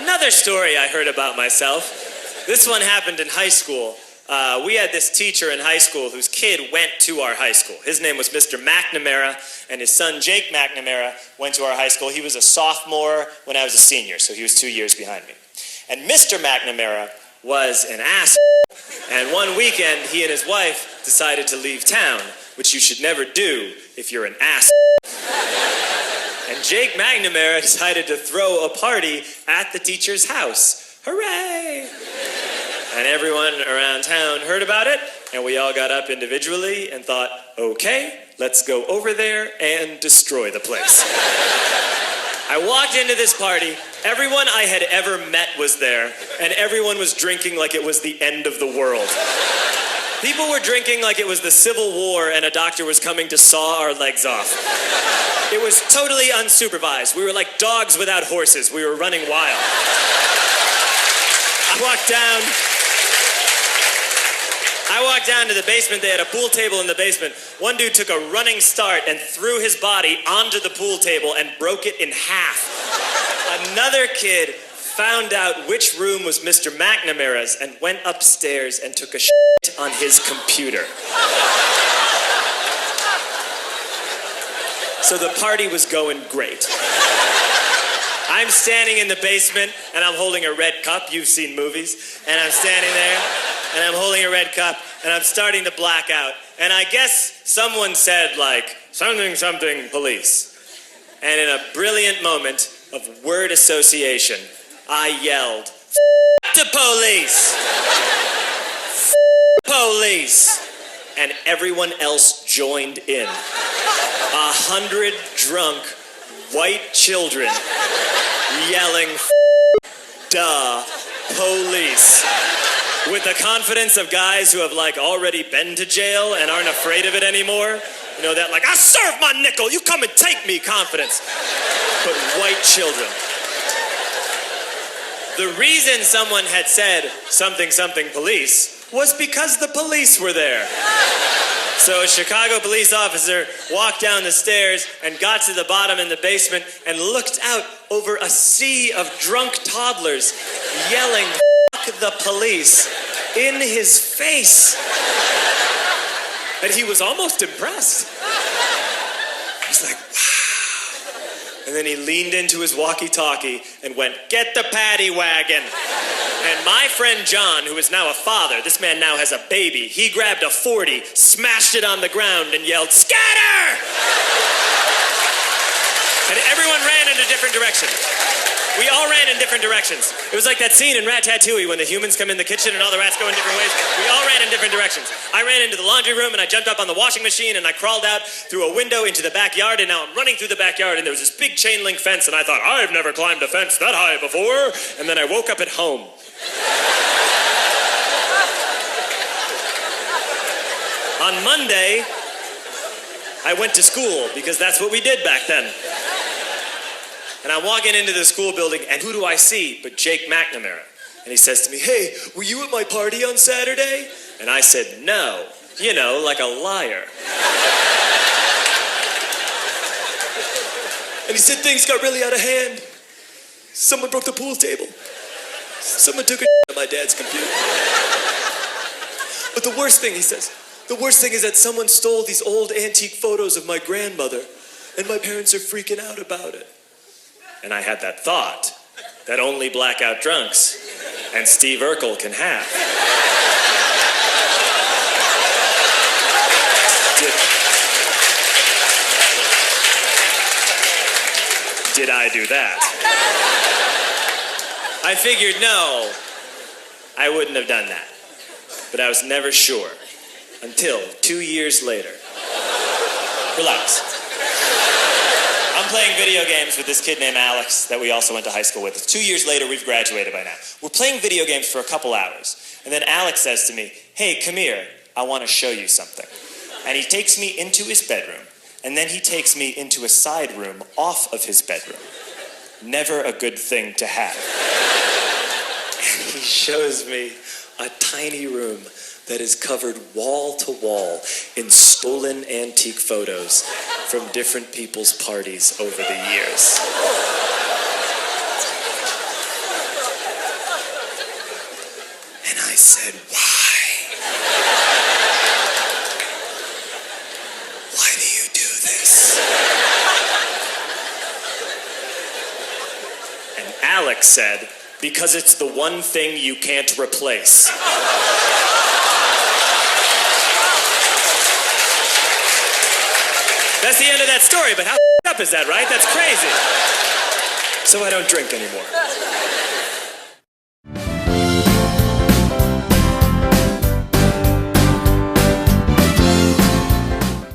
Another story I heard about myself. This one happened in high school. We had this teacher in high school whose kid went to our high school. His name was Mr. McNamara, and his son Jake McNamara went to our high school. He was a sophomore when I was a senior, so he was 2 years behind me. And Mr. McNamara was an ass. And one weekend, he and his wife decided to leave town, which you should never do if you're an ass. And Jake McNamara decided to throw a party at the teacher's house. Hooray! And everyone around town heard about it, and we all got up individually and thought, okay, let's go over there and destroy the place. I walked into this party, everyone I had ever met was there, and everyone was drinking like it was the end of the world. People were drinking like it was the Civil War and a doctor was coming to saw our legs off. It was totally unsupervised. We were like dogs without horses. We were running wild. I walked down to the basement. They had a pool table in the basement. One dude took a running start and threw his body onto the pool table and broke it in half. Another kid found out which room was Mr. McNamara's and went upstairs and took a shit on his computer. So the party was going great. I'm standing in the basement and I'm holding a red cup. You've seen movies. And I'm standing there and I'm holding a red cup and I'm starting to black out. And I guess someone said like, something, something, police. And in a brilliant moment of word association, I yelled, F*** the police! F*** police! And everyone else joined in. 100 drunk white children yelling, F*** duh, police. With the confidence of guys who have like already been to jail and aren't afraid of it anymore. You know, that like, I serve my nickel, you come and take me confidence. But white children. The reason someone had said something, something, police was because the police were there. So a Chicago police officer walked down the stairs and got to the bottom in the basement and looked out over a sea of drunk toddlers yelling, F*** the police, in his face. And he was almost impressed. He's like, wow. And then he leaned into his walkie-talkie and went, get the paddy wagon. And my friend John, who is now a father, this man now has a baby, he grabbed a 40, smashed it on the ground and yelled, scatter! And everyone ran in a different direction. We all ran in different directions. It was like that scene in Ratatouille when the humans come in the kitchen and all the rats go in different ways. We all ran in different directions. I ran into the laundry room and I jumped up on the washing machine and I crawled out through a window into the backyard, and now I'm running through the backyard and there was this big chain link fence and I thought, I've never climbed a fence that high before. And then I woke up at home. On Monday, I went to school because that's what we did back then. And I'm walking into the school building, and who do I see but Jake McNamara? And he says to me, hey, were you at my party on Saturday? And I said, no. You know, like a liar. And he said, things got really out of hand. Someone broke the pool table. Someone took a on my dad's computer. But the worst thing, he says, the worst thing is that someone stole these old antique photos of my grandmother, and my parents are freaking out about it. And I had that thought that only blackout drunks and Steve Urkel can have. Did I do that? I figured no, I wouldn't have done that. But I was never sure until 2 years later. Relax. I'm playing video games with this kid named Alex that we also went to high school with. 2 years later, we've graduated by now. We're playing video games for a couple hours. And then Alex says to me, hey, come here, I want to show you something. And he takes me into his bedroom. And then he takes me into a side room off of his bedroom. Never a good thing to have. And he shows me a tiny room that is covered wall to wall in stolen antique photos from different people's parties over the years. said, why? Why do you do this? And Alex said, because it's the one thing you can't replace. That's the end of that story, but how up is that, right? That's crazy. So I don't drink anymore.